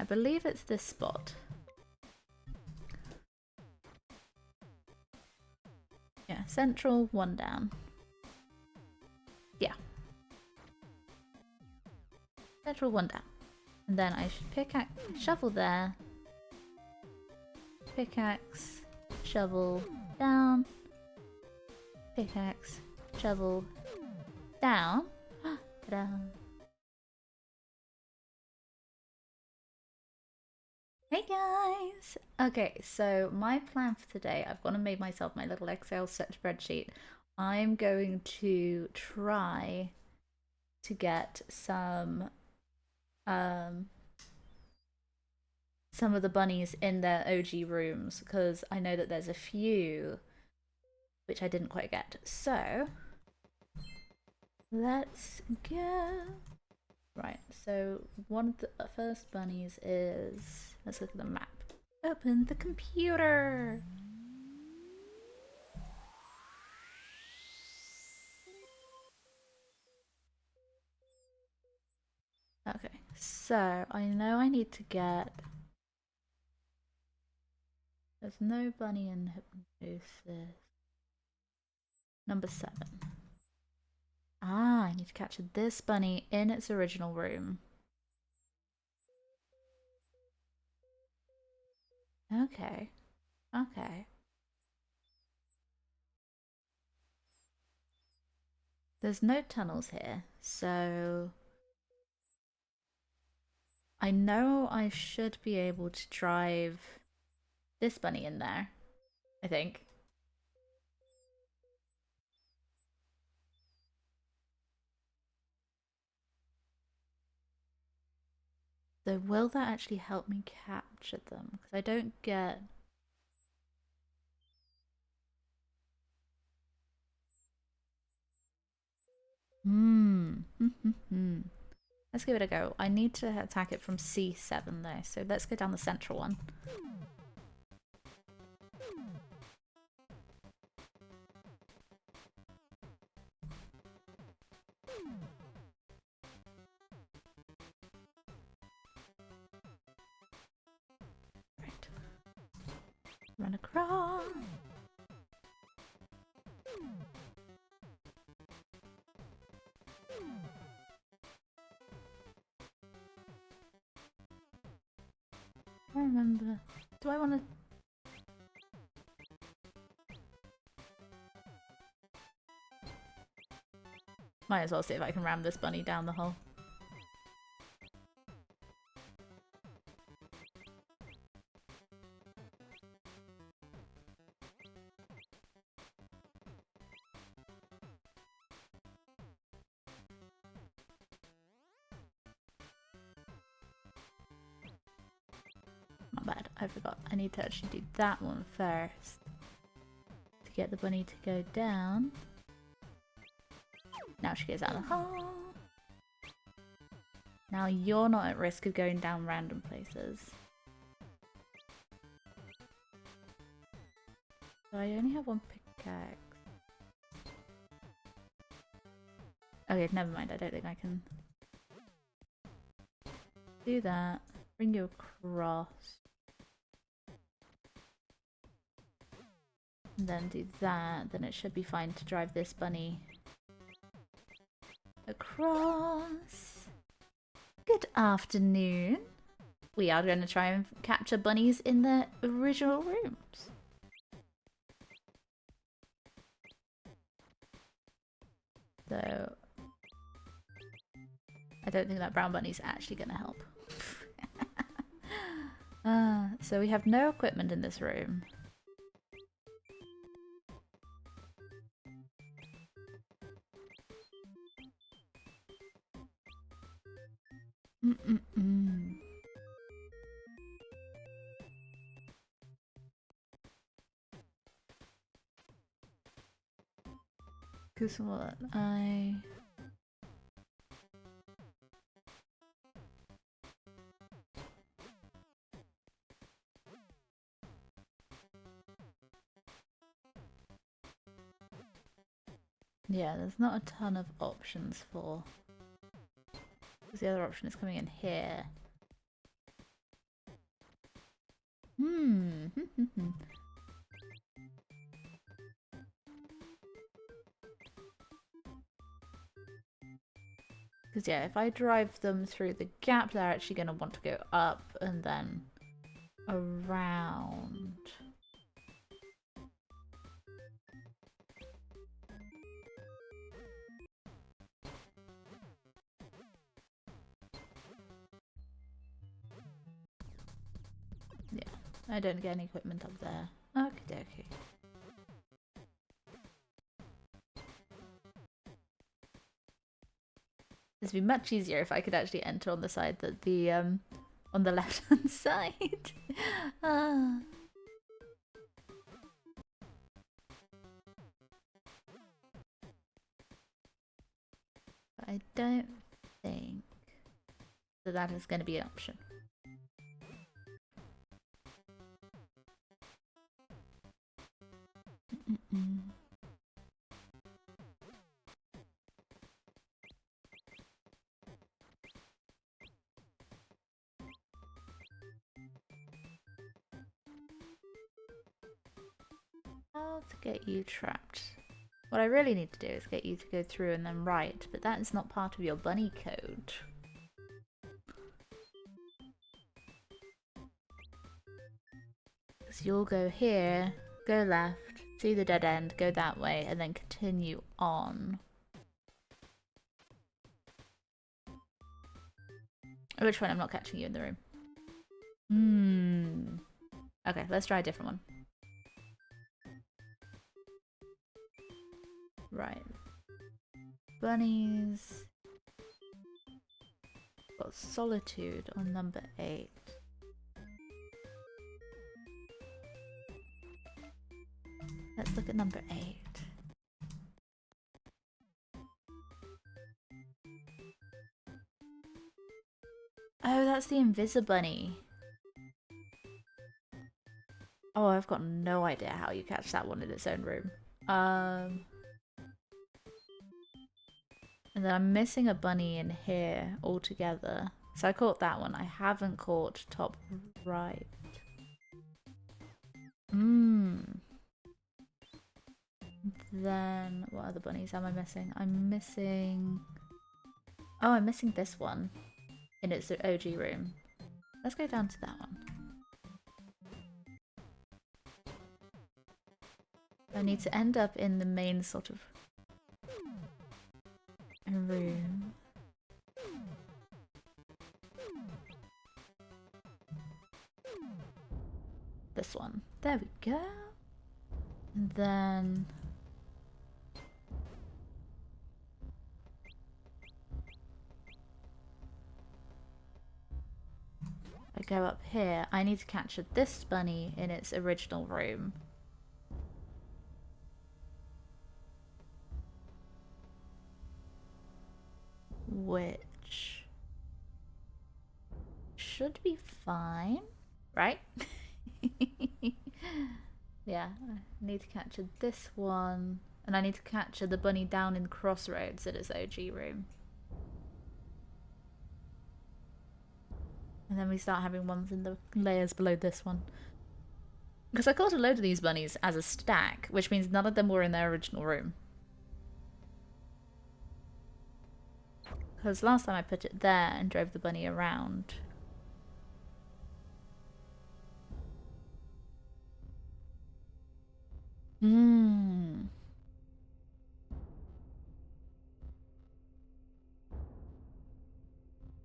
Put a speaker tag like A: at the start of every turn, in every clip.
A: believe it's this spot. Yeah, central, one down. Yeah. Central, one down. And then I should pickaxe, shovel there. Pickaxe, shovel, down. Pickaxe, shovel, down. Ta-da. Hey guys! Okay, so my plan for today, I've gone and made myself my little Excel spreadsheet. I'm going to try to get some of the bunnies in their OG rooms, because I know that there's a few which I didn't quite get. So let's go. Right, so one of the first bunnies is, let's look at the map. Open the computer. Okay, so I know I need to get, there's no bunny in hypnosis. Number 7. Ah, I need to capture this bunny in its original room. Okay. Okay. There's no tunnels here, so I know I should be able to drive this bunny in there, I think. So will that actually help me capture them? Because I don't get... Let's give it a go. I need to attack it from C7 though, so let's go down the central one. Right. Run across. I remember. Do I want to... Might as well see if I can ram this bunny down the hole. Not bad. I forgot. I need to actually do that one first. To get the bunny to go down. Now she goes out of the hole. Now you're not at risk of going down random places. So I only have one pickaxe. Okay, never mind. I don't think I can do that. Bring you across. And then do that. Then it should be fine to drive this bunny across. Good afternoon. We are going to try and capture bunnies in their original rooms. So I don't think that brown bunny's actually going to help. So we have no equipment in this room. Because what? Yeah, there's not a ton of options for... Because the other option is coming in here. Hmm. Because yeah, if I drive them through the gap, they're actually going to want to go up and then around. Yeah, I don't get any equipment up there. Okie dokie. This would be much easier if I could actually enter on the side that the on the left hand side. Ah. But I don't think that that is going to be an option. How to get you trapped? What I really need to do is get you to go through and then right, but that is not part of your bunny code. Because you'll go here, go left, see the dead end, go that way, and then continue on. At which point I'm not catching you in the room. Okay, let's try a different one. Right. Bunnies. Got solitude on number 8. Let's look at number 8. Oh, that's the Invisibunny. Oh, I've got no idea how you catch that one in its own room. And then I'm missing a bunny in here altogether. So I caught that one. I haven't caught top right. Then what other bunnies am I missing? I'm missing... Oh, I'm missing this one in its OG room. Let's go down to that one. I need to end up in the main sort of room. This one. There we go. And then... I go up here. I need to capture this bunny in its original room. Which should be fine, right? Yeah, I need to capture this one, and I need to capture the bunny down in Crossroads at its OG room. And then we start having ones in the layers below this one. Because I caught a load of these bunnies as a stack, which means none of them were in their original room. Because last time I put it there and drove the bunny around.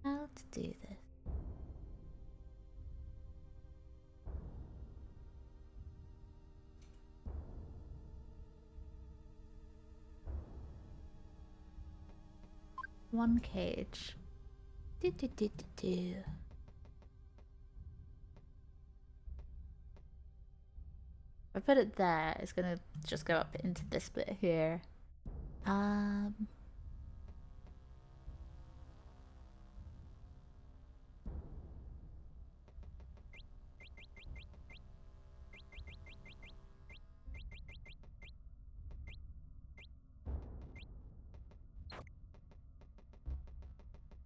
A: How to do this? One cage. If I put it there, it's gonna just go up into this bit here.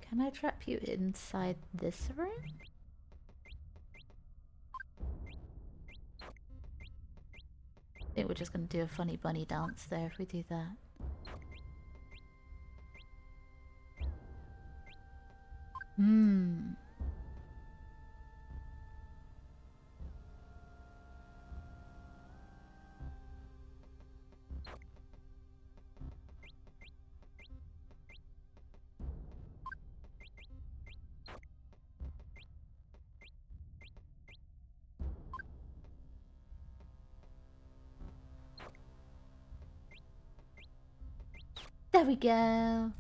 A: Can I trap you inside this room? think we're just going to do a funny bunny dance there if we do that. There we go.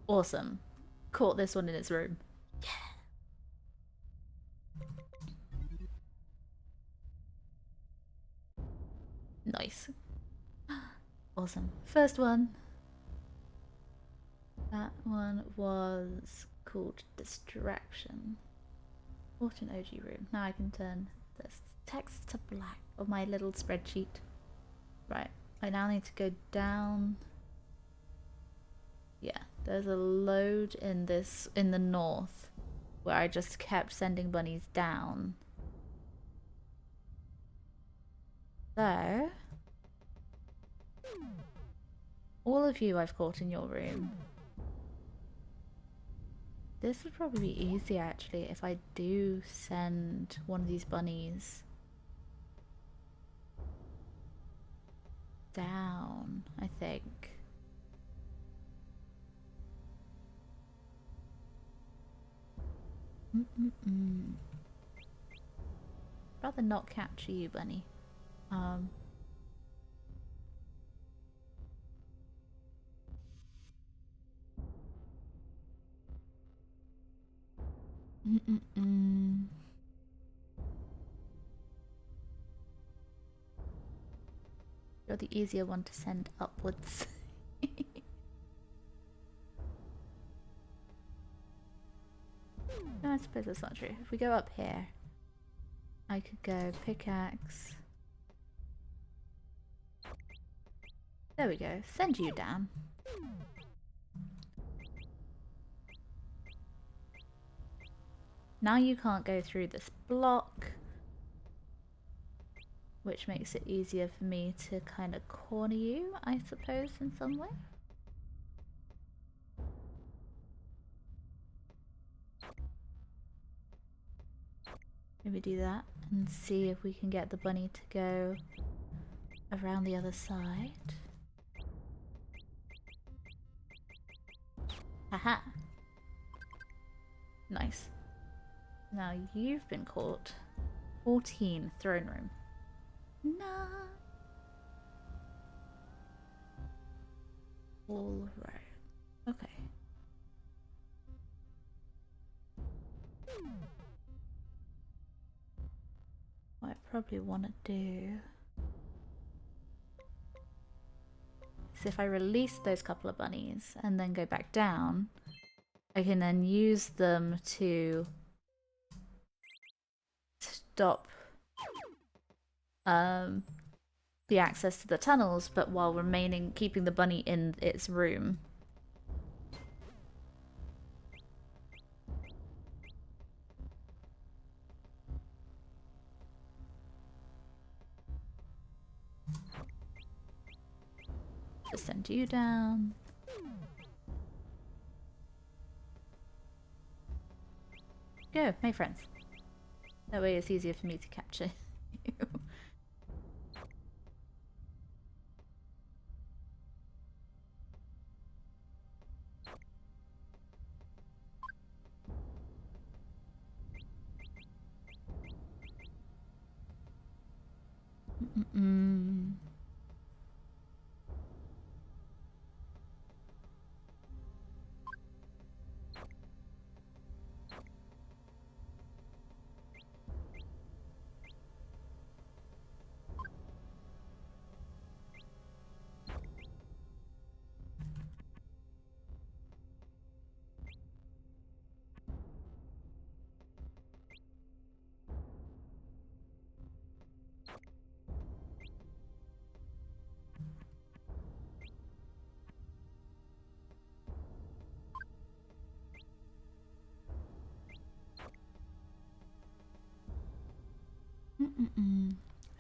A: Awesome. Caught this one in its room. Yeah. Nice. Awesome. First one. That one was called Distraction. What an OG room. Now I can turn this text to black on my little spreadsheet. Right. I now need to go down. Yeah, there's a load in the north where I just kept sending bunnies down. So, all of you I've caught in your room. This would probably be easier actually if I do send one of these bunnies down, I think. Rather not capture you, bunny. You're the easier one to send upwards. No, I suppose that's not true. If we go up here, I could go pickaxe. There we go. Send you down. Now you can't go through this block, which makes it easier for me to kind of corner you, I suppose, in some way. Maybe do that and see if we can get the bunny to go around the other side. Haha! Nice. Now you've been caught. 14, throne room. No. All right. Okay. What I probably want to do is if I release those couple of bunnies and then go back down, I can then use them to stop the access to the tunnels, but while keeping the bunny in its room. Just send you down. Go, make friends. That way it's easier for me to capture you.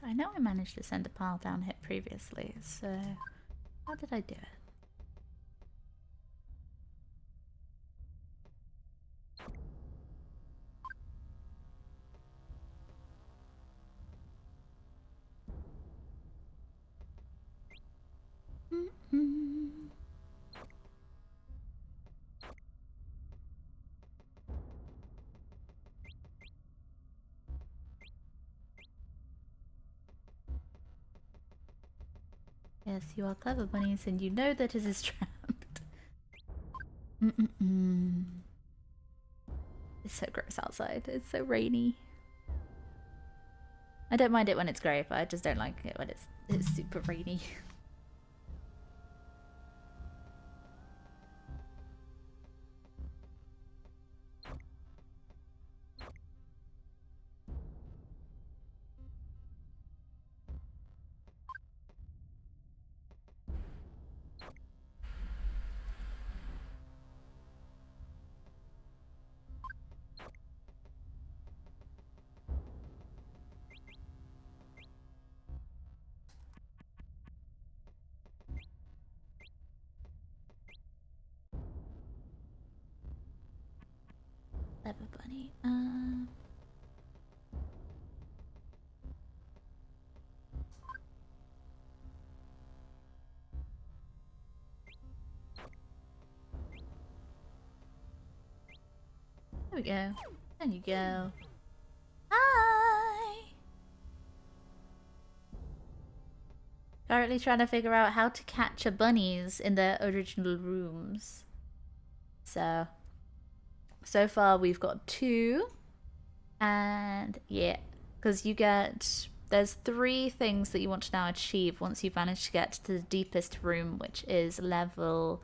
A: I know I managed to send a pile down here previously, so how did I do it? Yes, you are clever bunnies, and you know that it is trapped. It's so gross outside. It's so rainy. I don't mind it when it's grey, but I just don't like it when it's super rainy. Clever bunny. There we go. There you go. Hi! Currently trying to figure out how to capture bunnies in their original rooms. So far we've got 2. And yeah, because there's 3 things that you want to now achieve once you've managed to get to the deepest room, which is level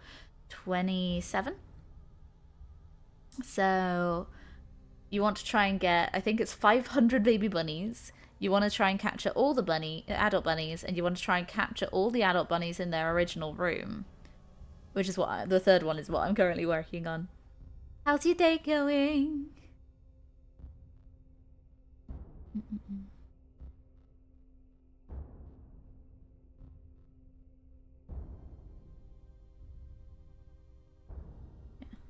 A: 27. So you want to try and get, I think it's 500 baby bunnies. You want to try and capture all the adult bunnies, and you want to try and capture all the adult bunnies in their original room, which is what the 3rd one is what I'm currently working on. How's your day going?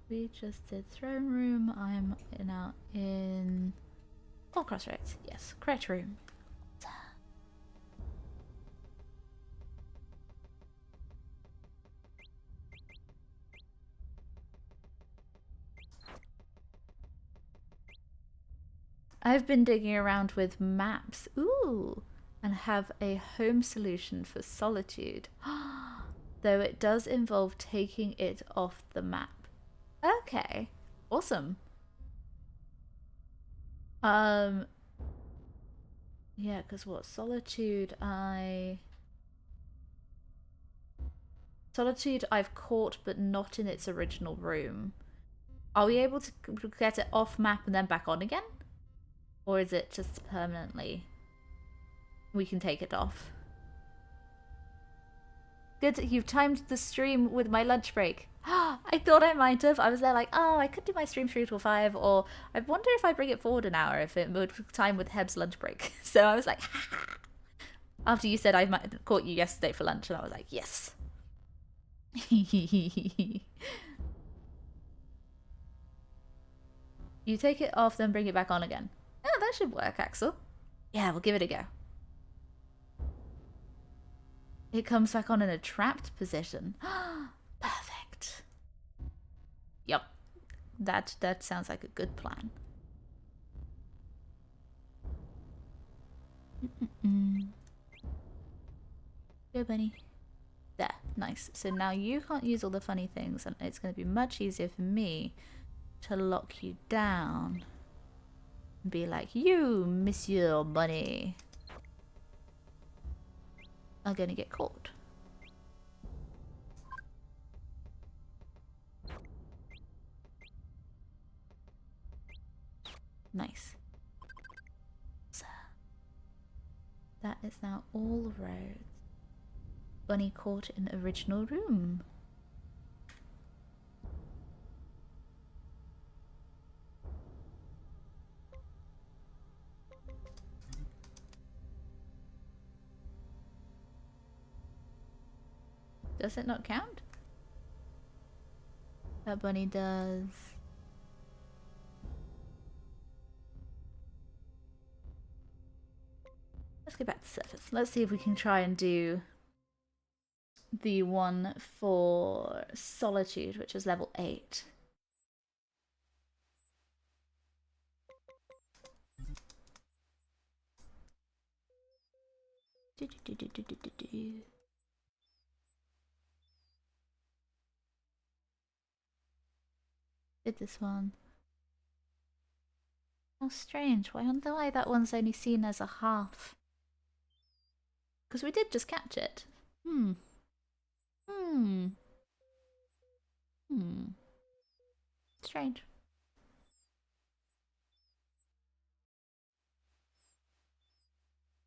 A: We just did throne room. I'm now in crossroads. Yes, correct room. I've been digging around with maps. Ooh, and have a home solution for solitude. Though it does involve taking it off the map. Okay, awesome. Yeah, because what? Solitude I've caught, but not in its original room. Are we able to get it off map and then back on again? Or is it just permanently? We can take it off. Good, you've timed the stream with my lunch break. I thought I might have. I was there like, oh, I could do my stream 3 till 5, or I wonder if I bring it forward an hour if it would time with Heb's lunch break. So I was like, after you said I might have caught you yesterday for lunch, and I was like, yes. You take it off, then bring it back on again. Oh, that should work, Axel. Yeah, we'll give it a go. It comes back on in a trapped position. Perfect. Yep. That sounds like a good plan. Go, Bunny. There. Nice. So now you can't use all the funny things, and it's going to be much easier for me to lock you down and be like, you, Monsieur Bunny, are going to get caught. Nice. So, that is now all roads. Bunny caught in original room. Does it not count? That bunny does. Let's go back to surface. Let's see if we can try and do the one for solitude, which is level 8. Did this one. How strange. Why wonder why that one's only seen as a half? Because we did just catch it. Strange.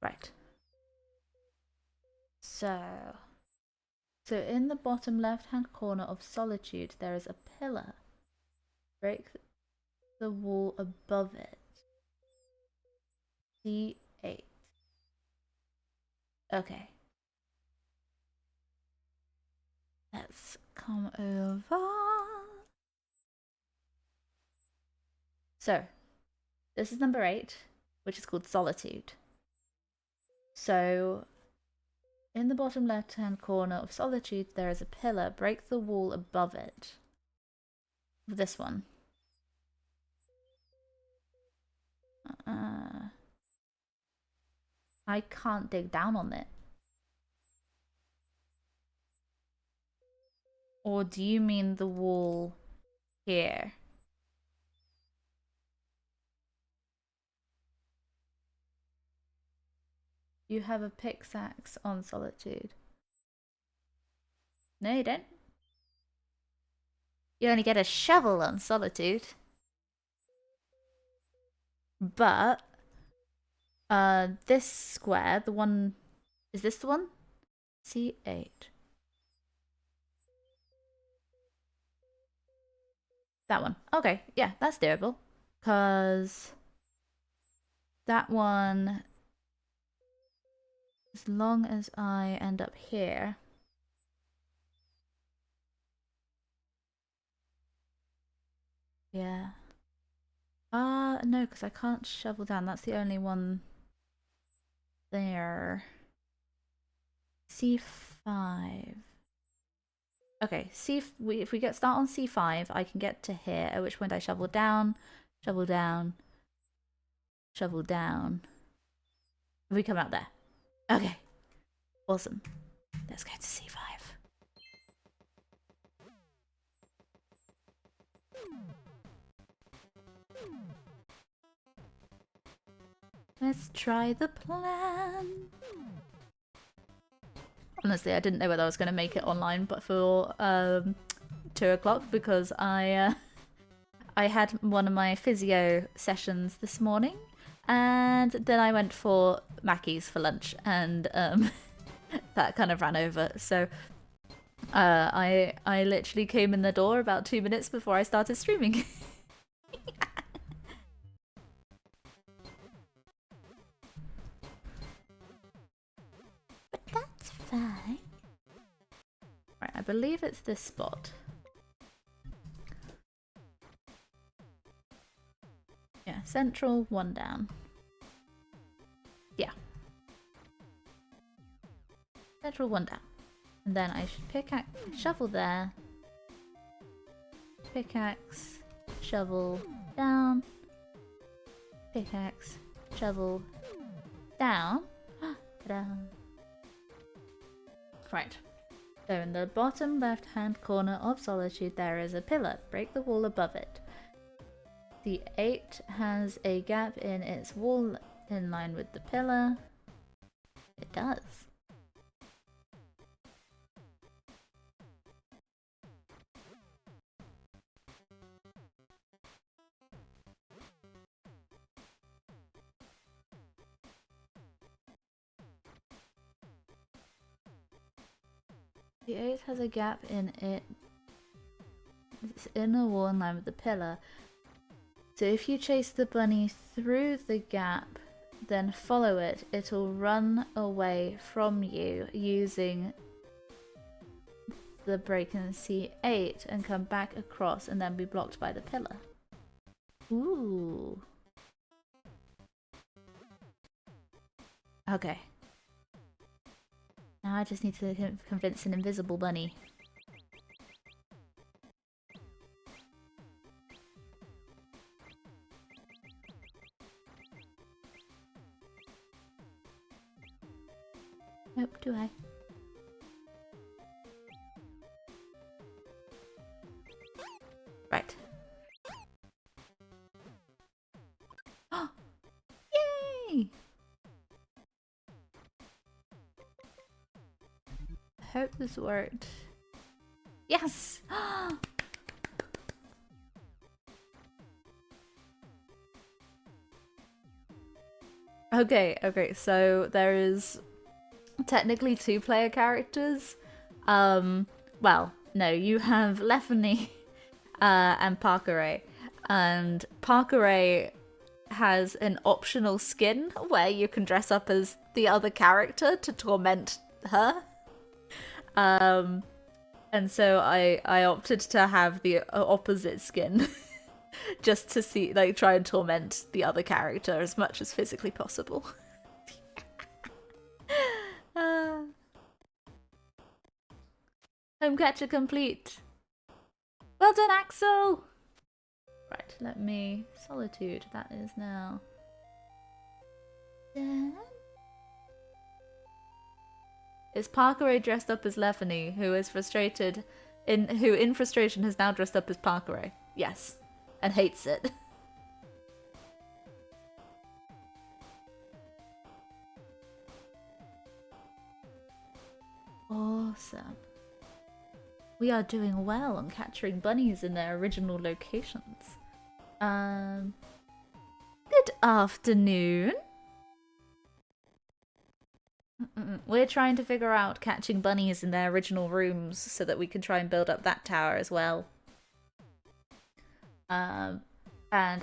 A: Right. So in the bottom left-hand corner of solitude, there is a pillar. Break the wall above it. D8. Okay. Let's come over. So, this is number 8, which is called Solitude. So, in the bottom left-hand corner of Solitude, there is a pillar. Break the wall above it. This one. I can't dig down on it. Or do you mean the wall here? You have a pickaxe on Solitude. No, you don't. You only get a shovel on Solitude. But this square, the one, is this the one? C8. That one. Okay, yeah, that's doable. Because that one, as long as I end up here. Yeah. No, because I can't shovel down. That's the only one there. C5. Okay, if we start on C5, I can get to here, at which point I shovel down, shovel down, shovel down. We come out there. Okay. Awesome. Let's go to C5. Let's try the plan. Honestly, I didn't know whether I was going to make it online, but for 2 o'clock, because I had one of my physio sessions this morning, and then I went for Mackey's for lunch, and that kind of ran over. So I literally came in the door about 2 minutes before I started streaming. But that's fine. Right, I believe it's this spot. Yeah, central, 1 down. Yeah. Central, 1 down. And then I should pickaxe, shovel there. Pickaxe, shovel, down. Pickaxe, shovel, down. Ta-da. Right. So in the bottom left-hand corner of Solitude, there is a pillar. Break the wall above it. The 8 has a gap in its wall in line with the pillar. It does. The 8 has a gap in its inner wall in line with the pillar. So if you chase the bunny through the gap, then follow it, it'll run away from you using the break in C8 and come back across and then be blocked by the pillar. Ooh. Okay. Now I just need to convince an invisible bunny. Nope, do I? Right. Yay! I hope this worked. Yes! Okay, so there is technically 2-player characters. Well, no, you have Leffany and Parker, and Parker has an optional skin where you can dress up as the other character to torment her. And so I opted to have the opposite skin just to see, like, try and torment the other character as much as physically possible. Home catcher complete. Well done, Axel! Right, let me... Solitude, that is now... Is Parker dressed up as Leffany, who is frustrated... who in frustration has now dressed up as Parker? Yes. And hates it. Awesome. We are doing well on capturing bunnies in their original locations. Good afternoon. We're trying to figure out catching bunnies in their original rooms so that we can try and build up that tower as well. And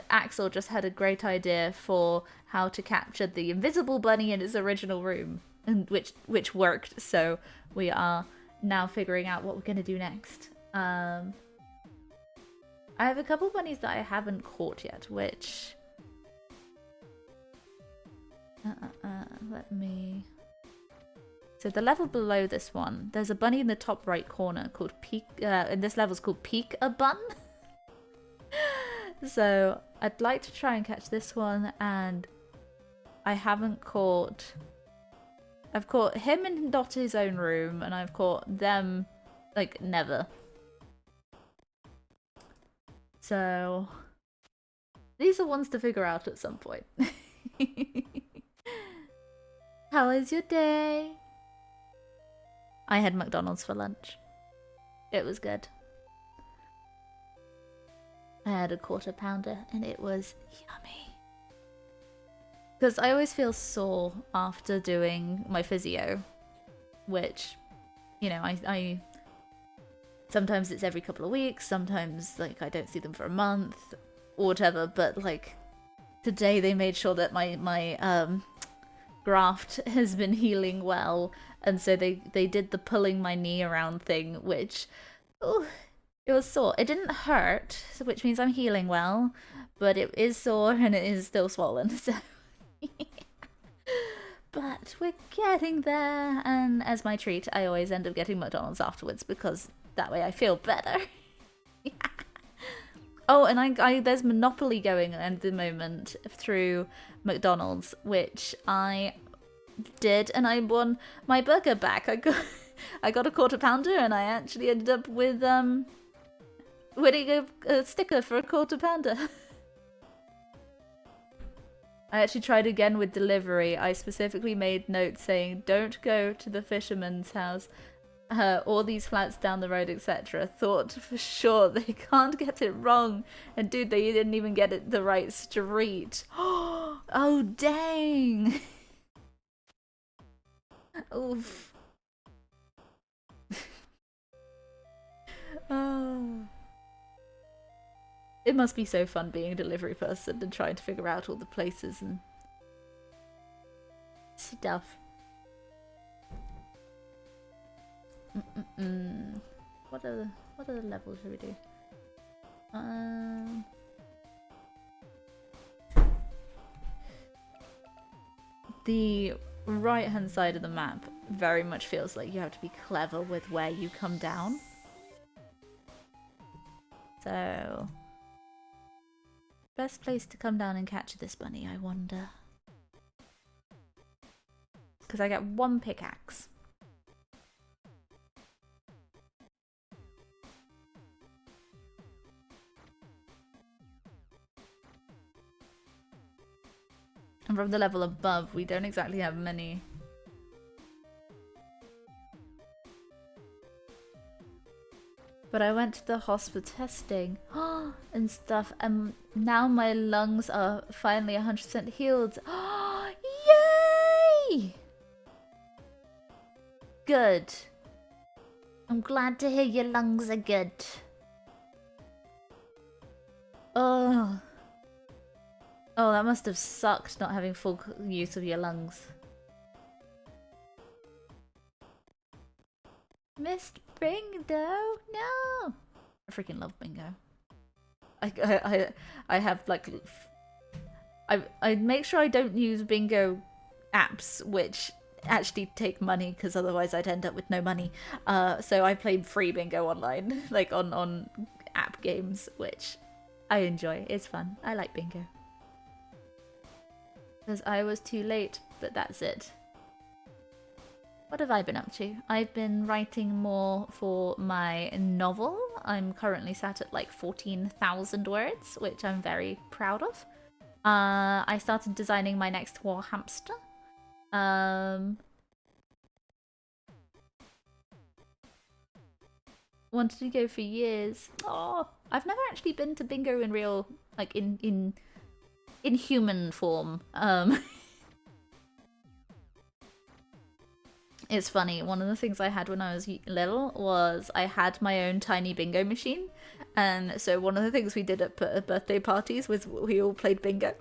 A: Axel just had a great idea for how to capture the invisible bunny in its original room, and which worked. So we are now figuring out what we're going to do next. I have a couple bunnies that I haven't caught yet, which... let me... So the level below this one, there's a bunny in the top right corner called Peek... and this level's called Peek-a-Bun. So I'd like to try and catch this one, and I haven't caught... I've caught him in not his own room, and I've caught them, like, never. So these are ones to figure out at some point. How was your day? I had McDonald's for lunch. It was good. I had a quarter pounder and it was yummy. Because I always feel sore after doing my physio, which, you know, I sometimes it's every couple of weeks, sometimes like I don't see them for a month or whatever, but like today they made sure that my graft has been healing well, and so they did the pulling my knee around thing, which, oh, it was sore. It didn't hurt, which means I'm healing well, but it is sore and it is still swollen, so... But we're getting there, and as my treat, I always end up getting McDonald's afterwards because that way I feel better. Oh, and I there's Monopoly going at the moment through McDonald's, which I did, and I won my burger back. I got a quarter pounder, and I actually ended up with winning a sticker for a quarter pounder. I actually tried again with delivery. I specifically made notes saying, don't go to the fisherman's house, or these flats down the road, etc. Thought for sure they can't get it wrong. And dude, they didn't even get it the right street. Oh, dang. Oof. Oh. It must be so fun being a delivery person and trying to figure out all the places and stuff. What other levels should we do? The right hand side of the map very much feels like you have to be clever with where you come down. So, best place to come down and catch this bunny, I wonder. Because I get one pickaxe. And from the level above, we don't exactly have many. But I went to the hospital testing and stuff, and now my lungs are finally 100% healed. Yay! Good. I'm glad to hear your lungs are good. Oh. Oh, that must have sucked not having full use of your lungs. Missed bingo? No! I freaking love bingo. I have like... I make sure I don't use bingo apps which actually take money, because otherwise I'd end up with no money. So I played free bingo online, like on app games, which I enjoy. It's fun. I like bingo. Because I was too late, but that's it. What have I been up to? I've been writing more for my novel. I'm currently sat at like 14,000 words, which I'm very proud of. I started designing my next war hamster. Wanted to go for years. Oh, I've never actually been to bingo in real, like in human form. It's funny, one of the things I had when I was little was I had my own tiny bingo machine, and so one of the things we did at birthday parties was we all played bingo.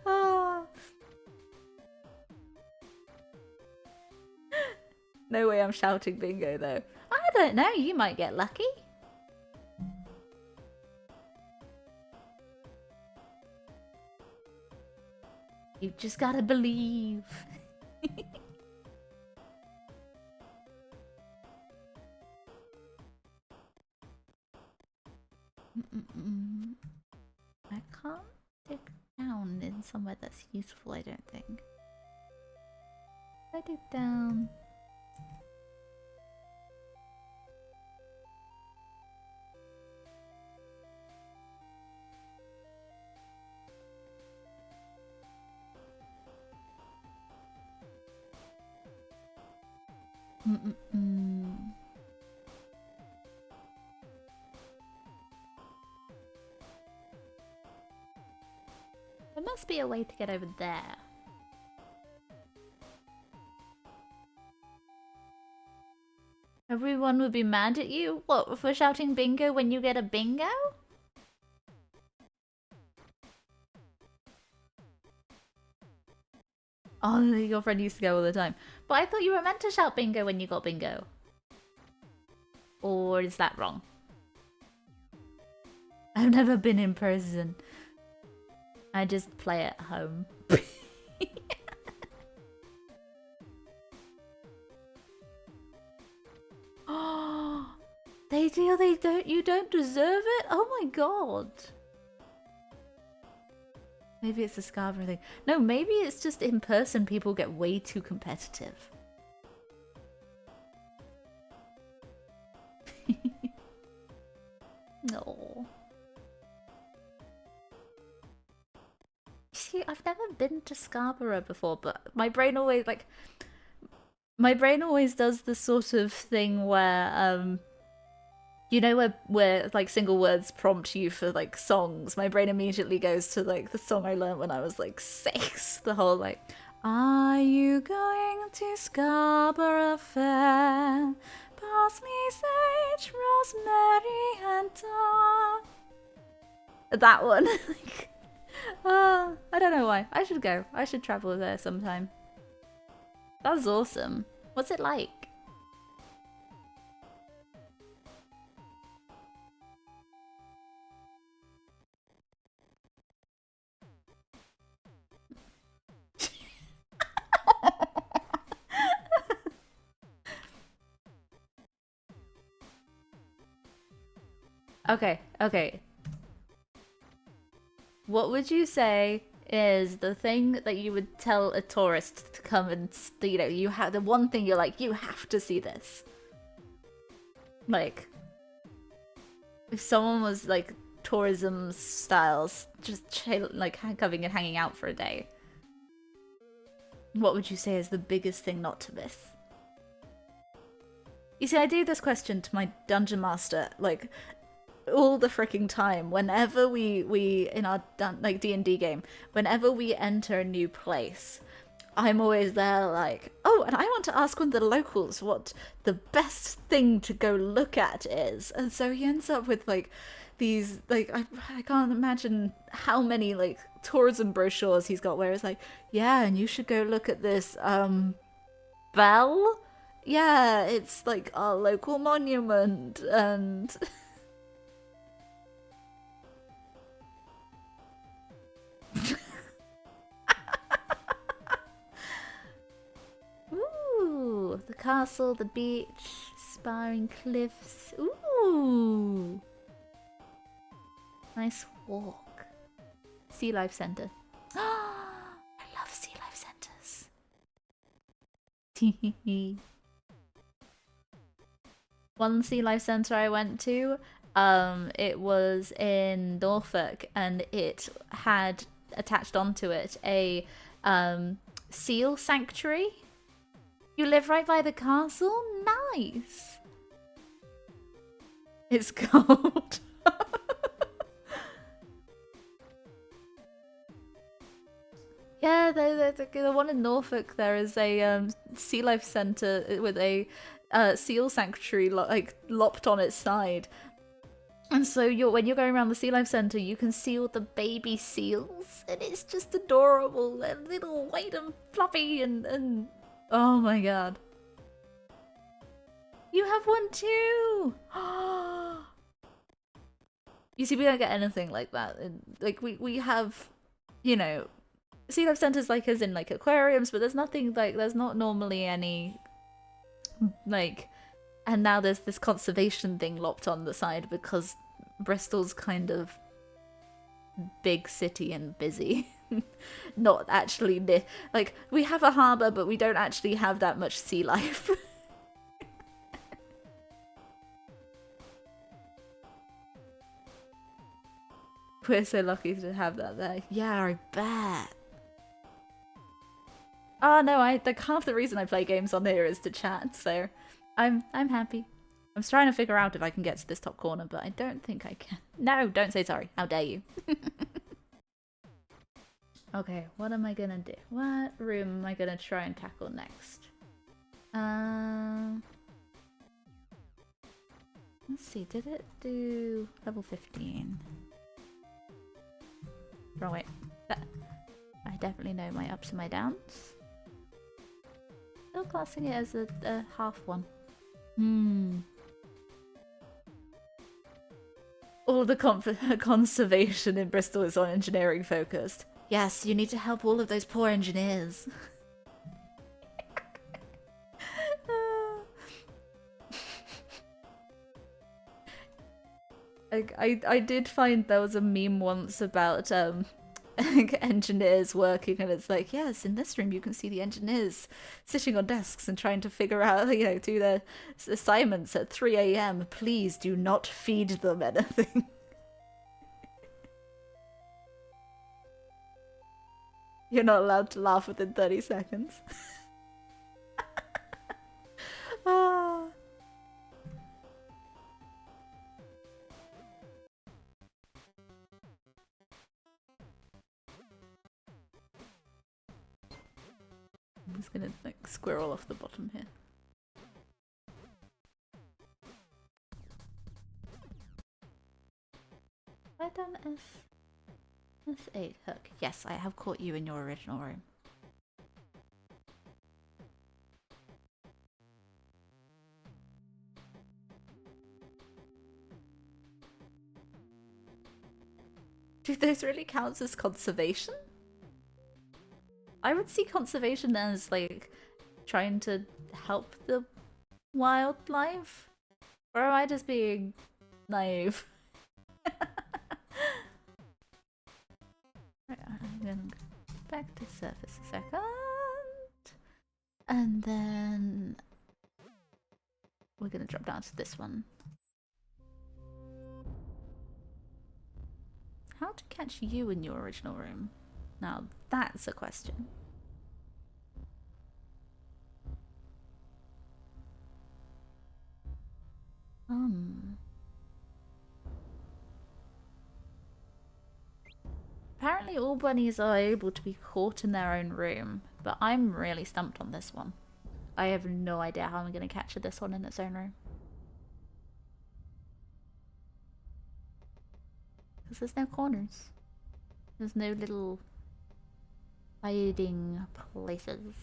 A: Oh. No way I'm shouting bingo though. I don't know, you might get lucky. You just gotta believe. I can't dig down in somewhere that's useful, I don't think. I dig down. There must be a way to get over there. Everyone would be mad at you? What, for shouting bingo when you get a bingo? Oh, your friend used to go all the time. But I thought you were meant to shout bingo when you got bingo. Or is that wrong? I've never been in person. I just play at home. Oh, they feel you don't deserve it? Oh my god. Maybe it's a Scarborough thing. No, maybe it's just in person people get way too competitive. No. See, I've never been to Scarborough before, but my brain always does this sort of thing where you know where like single words prompt you for like songs. My brain immediately goes to like the song I learned when I was like 6. The whole like, are you going to Scarborough Fair? Parsley, sage, rosemary, and thyme. That one. I don't know why. I should go. I should travel there sometime. That was awesome. What's it like? Okay, okay. What would you say is the thing that you would tell a tourist to come and, you know, you have the one thing you're like, you have to see this? Like, if someone was like tourism styles, just chill, like coming and hanging out for a day, what would you say is the biggest thing not to miss? You see, I do this question to my dungeon master, like, all the freaking time. Whenever we in our like D&D game, whenever we enter a new place, I'm always there like, oh, and I want to ask one of the locals what the best thing to go look at is. And so he ends up with like these, like, I can't imagine how many like tourism brochures he's got where it's like, yeah, and you should go look at this bell. Yeah, it's like our local monument. And ooh, the castle, the beach, sparring cliffs. Ooh, nice walk. Sea Life Center. I love Sea Life Centers. One Sea Life Center I went to, it was in Norfolk, and it had attached onto it a seal sanctuary. You live right by the castle? Nice. It's cold. Yeah, the one in Norfolk, there is a sea life center with a seal sanctuary like lopped on its side. And so when you're going around the sea life center, you can see all the baby seals, and it's just adorable. They're little white and fluffy, and oh my god. You have one too! You see, we don't get anything like that. Like, we have, you know, sea life centers like as in like aquariums, but there's nothing like, there's not normally any, like, and now there's this conservation thing lopped on the side because Bristol's kind of big city and busy. Not actually like, we have a harbour, but we don't actually have that much sea life. We're so lucky to have that there. Yeah, I bet. Oh no, like half the reason I play games on here is to chat, so I'm happy. I'm trying to figure out if I can get to this top corner, but I don't think I can. No, don't say sorry. How dare you? Okay, what am I gonna do? What room am I gonna try and tackle next? Let's see, did it do level 15? Wrong way. I definitely know my ups and my downs. Still classing it as a half one. All the conservation in Bristol is on engineering focused. Yes, you need to help all of those poor engineers. I did find there was a meme once about engineers working, and it's like, yes, in this room you can see the engineers sitting on desks and trying to figure out, you know, do their assignments at 3 AM. Please do not feed them anything. You're not allowed to laugh within 30 seconds. Ah. I'm just gonna like squirrel off the bottom here. Have I done S8 hook? Yes, I have caught you in your original room. Do those really count as conservation? I would see conservation as like trying to help the wildlife. Or am I just being naive? I'm gonna go back to surface a second. And then we're gonna drop down to this one. How to catch you in your original room? Now that's a question. Apparently all bunnies are able to be caught in their own room, but I'm really stumped on this one. I have no idea how I'm going to capture this one in its own room. Because there's no corners. There's no little hiding places.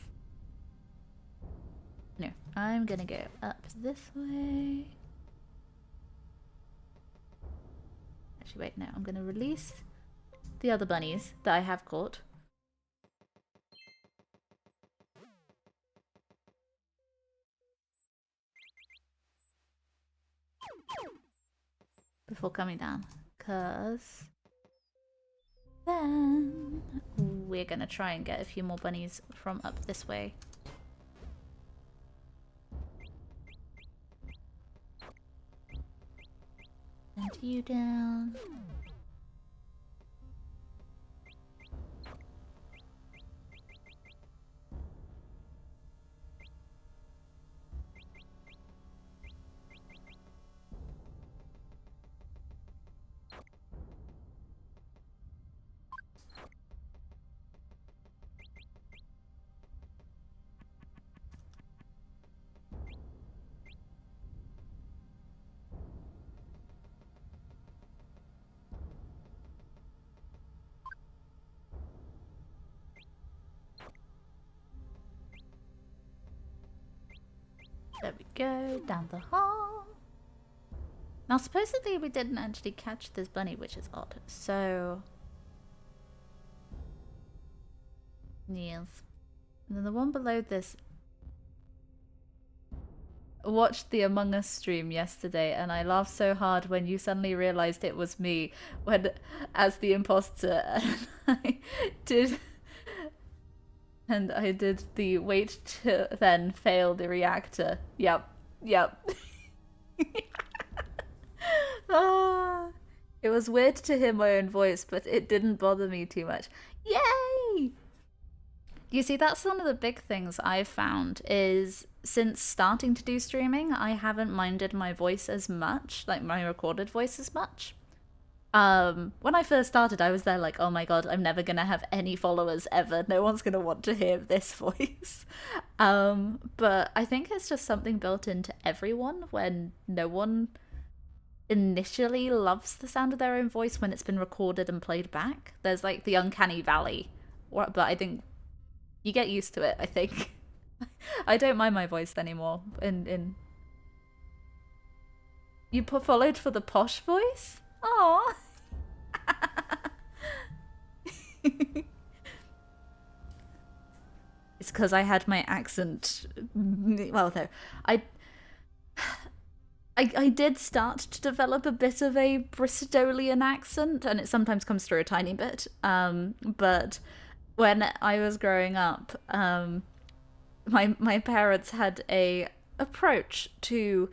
A: No, I'm going to go up this way. Actually, wait, no, I'm going to release the other bunnies that I have caught. Before coming down, because then we're gonna try and get a few more bunnies from up this way. Send you down. There we go, down the hall. Now supposedly we didn't actually catch this bunny, which is odd. So yes. And then the one below this, watched the Among Us stream yesterday and I laughed so hard when you suddenly realized it was me when as the imposter and I did the wait to then fail the reactor. Yep. It was weird to hear my own voice, but it didn't bother me too much. Yay! You see, that's one of the big things I've found is since starting to do streaming, I haven't minded my voice as much, like my recorded voice as much. When I first started, I was there like, oh my god, I'm never gonna have any followers ever. No one's gonna want to hear this voice. But I think it's just something built into everyone when no one initially loves the sound of their own voice when it's been recorded and played back. There's like the uncanny valley, but I think you get used to it, I think. I don't mind my voice anymore. You followed for the posh voice? Aww. It's because I had my accent. Well, no, I did start to develop a bit of a Bristolian accent, and it sometimes comes through a tiny bit. But when I was growing up, my parents had a approach to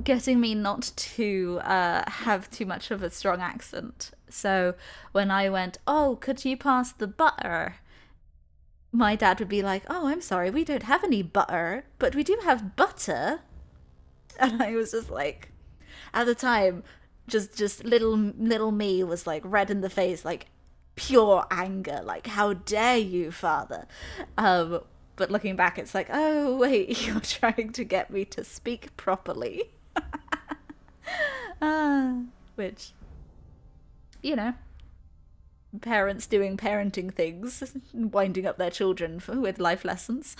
A: getting me not to have too much of a strong accent. So when I went, oh, could you pass the butter? My dad would be like, oh, I'm sorry, we don't have any butter, but we do have butter. And I was just like, at the time, just little me was like red in the face, like pure anger, like how dare you, father. But looking back, it's like, oh wait, you're trying to get me to speak properly. Which, you know, parents doing parenting things, winding up their children with life lessons.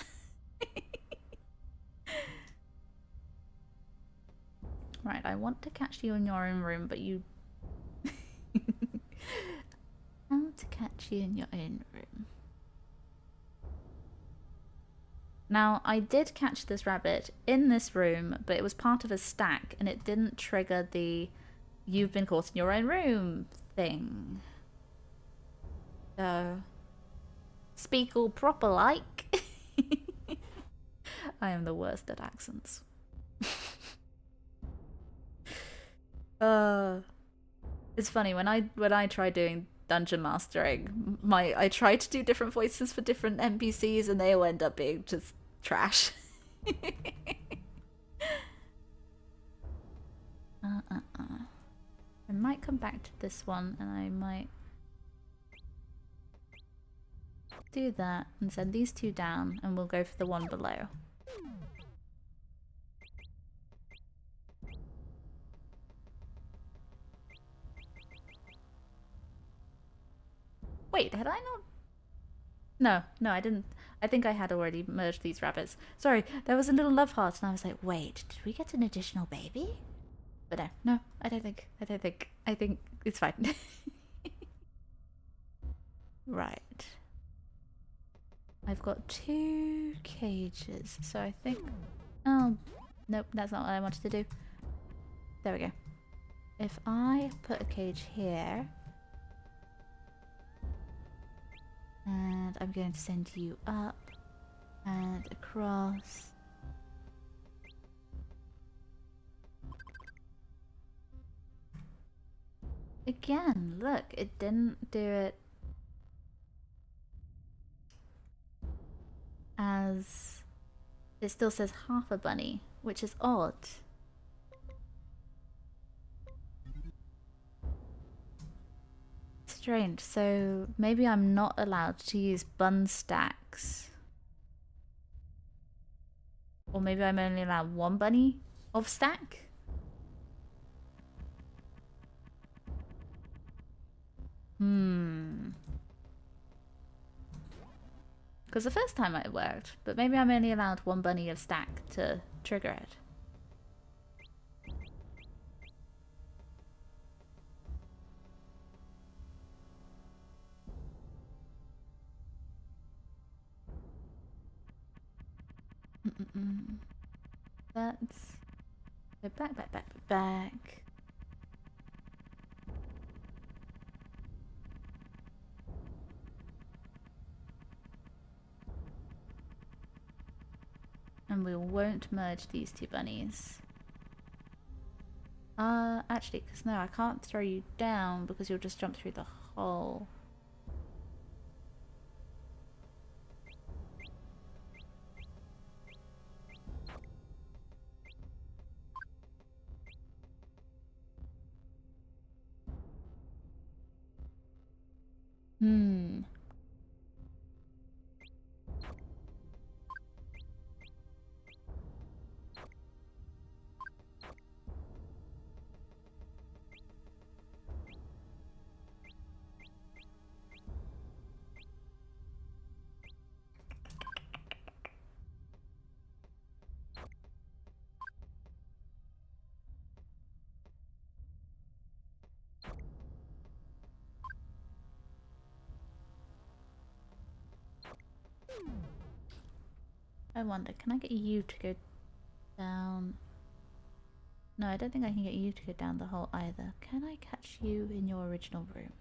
A: Right, I want to catch you in your own room, but you... How to catch you in your own room. Now, I did catch this rabbit in this room, but it was part of a stack, and it didn't trigger the you've been caught in your own room thing. So, speak all proper like. I am the worst at accents. uh, it's funny when I try doing dungeon mastering, I try to do different voices for different NPCs, and they all end up being just trash. I might come back to this one, and I might do that and send these two down, and we'll go for the one below. Wait, had I not? No, I didn't. I think I had already merged these rabbits. Sorry, there was a little love heart, and I was like, wait, did we get an additional baby? But no, I don't think. I think it's fine. Right. I've got 2 cages, so I think... Oh, nope, that's not what I wanted to do. There we go. If I put a cage here... And I'm going to send you up and across. Again, look, it didn't do it as... It still says half a bunny, which is odd. Strange, so maybe I'm not allowed to use bun stacks. Or maybe I'm only allowed 1 bunny of stack? Because the first time it worked, but maybe I'm only allowed 1 bunny of stack to trigger it. Let's go back. And we won't merge these 2 bunnies. Actually, because no, I can't throw you down because you'll just jump through the hole. I wonder, can I get you to go down? No, I don't think I can get you to go down the hole either. Can I catch you in your original room?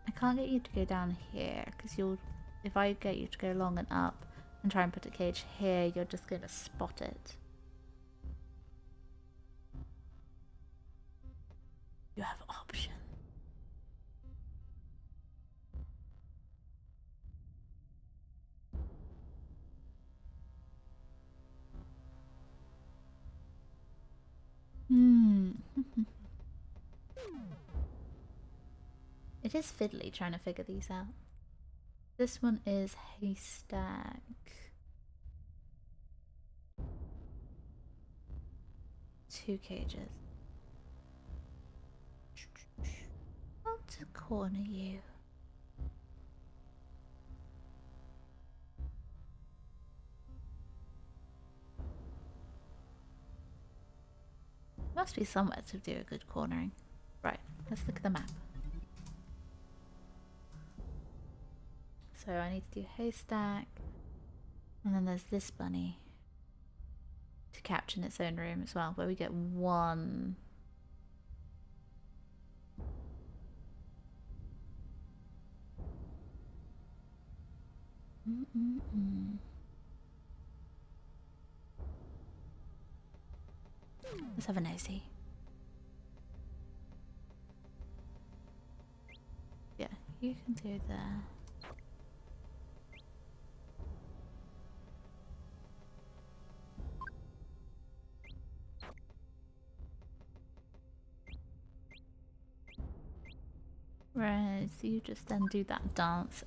A: I can't get you to go down here because if I get you to go long and up and try and put a cage here, you're just going to spot it. You have options. It is fiddly trying to figure these out. This one is haystack. 2 cages. How to corner you? Must be somewhere to do a good cornering. Right, let's look at the map. So I need to do haystack. And then there's this bunny to capture in its own room as well, where we get one. Let's have a nosy. Yeah, you can do that. Right, so you just then do that dance.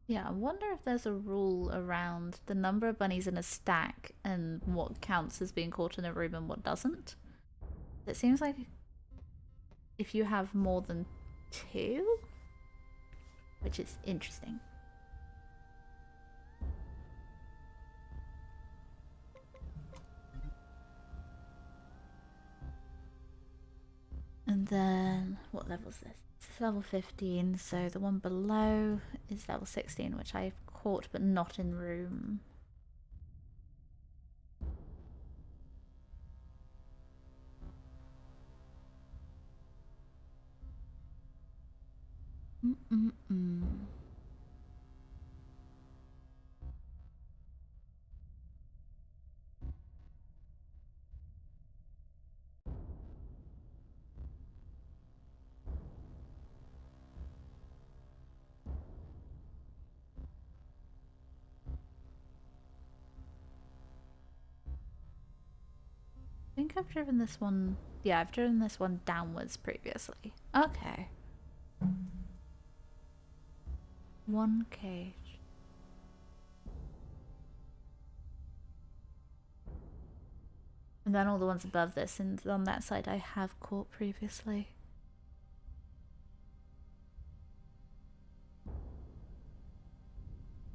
A: Yeah, I wonder if there's a rule around the number of bunnies in a stack and what counts as being caught in a room and what doesn't. It seems like if you have more than 2, which is interesting. And then, what level is this? It's level 15, so the one below is level 16, which I've caught but not in room. I think I've driven this one. Yeah, I've driven this one downwards previously. Okay. 1 cage. And then all the ones above this and on that side I have caught previously.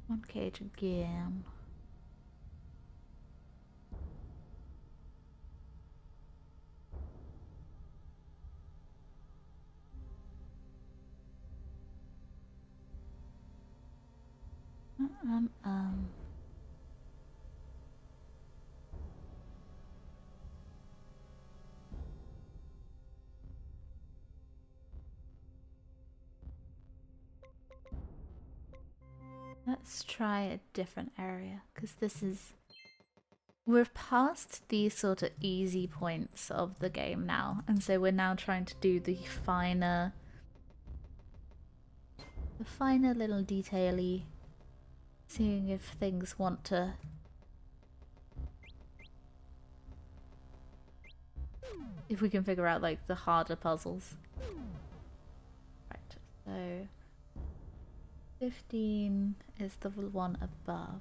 A: One cage again. Let's try a different area, because this is... We're past the sort of easy points of the game now, and so we're now trying to do the finer little detail-y, seeing if things want to... If we can figure out, like, the harder puzzles. Right, so... 15 is the one above.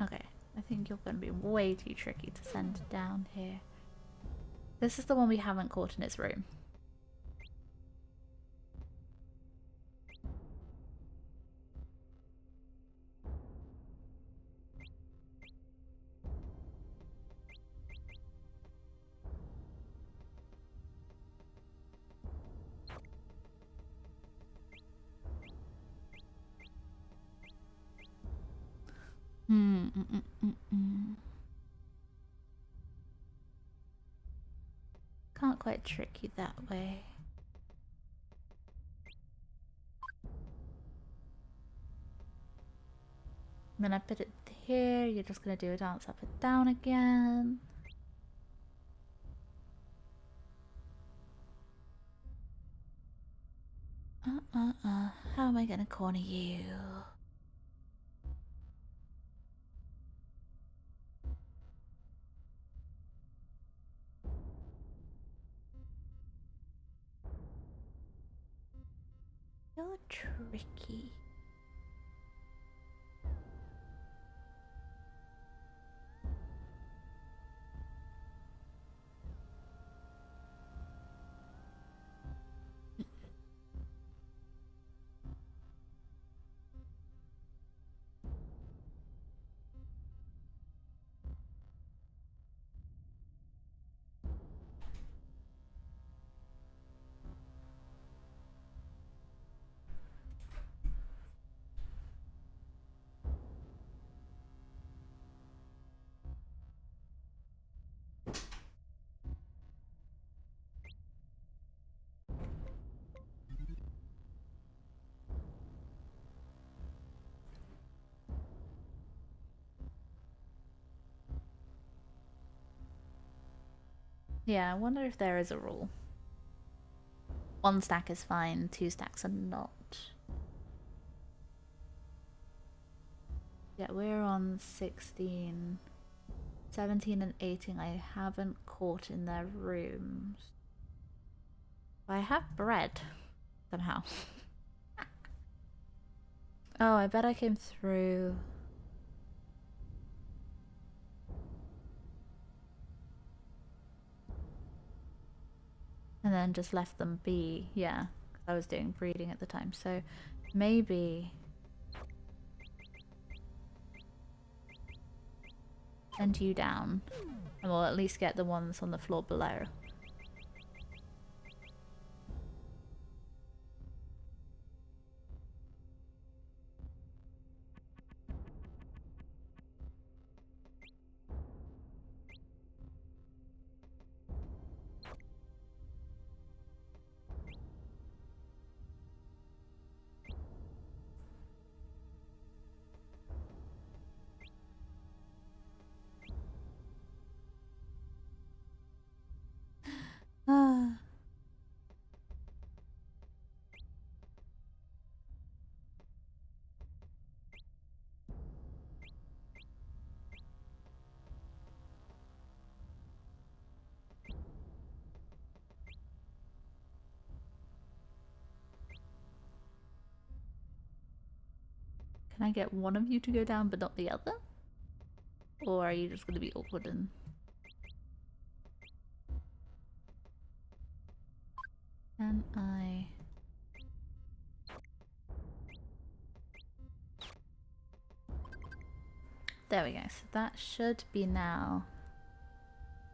A: Okay, I think you're going to be way too tricky to send down here. This is the one we haven't caught in its room. Can't quite trick you that way. And then I put it here, you're just gonna do a dance up and down again. How am I gonna corner you? You're tricky. Yeah, I wonder if there is a rule. 1 stack is fine, 2 stacks are not. Yeah, we're on 16. 17 and 18 I haven't caught in their rooms. But I have bread, somehow. Oh, I bet I came through. And then just left them be, yeah. Because I was doing breeding at the time, so maybe... send you down. And we'll at least get the ones on the floor below. Ah. Can I get one of you to go down but not the other? Or are you just going to be awkward and... Can I... There we go, so that should be now...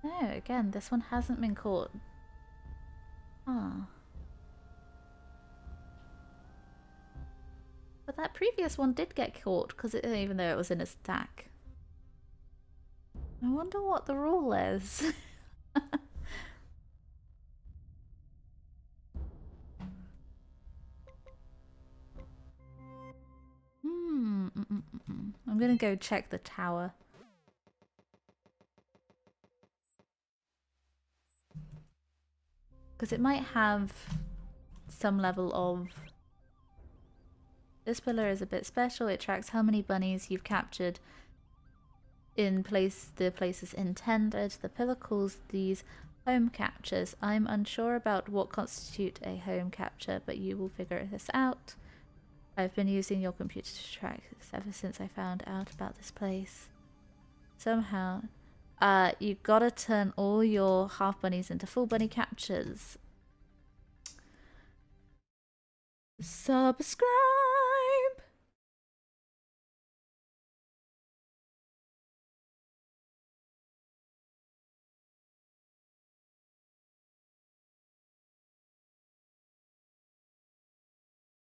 A: No, again, this one hasn't been caught. Ah. But that previous one did get caught, because even though it was in a stack. I wonder what the rule is. I'm gonna go check the tower. Because it might have some level of... This pillar is a bit special. It tracks how many bunnies you've captured in the places intended. The pillar calls these home captures. I'm unsure about what constitute a home capture, but you will figure this out. I've been using your computer to track this ever since I found out about this place. Somehow, you gotta turn all your half bunnies into full bunny captures. Subscribe!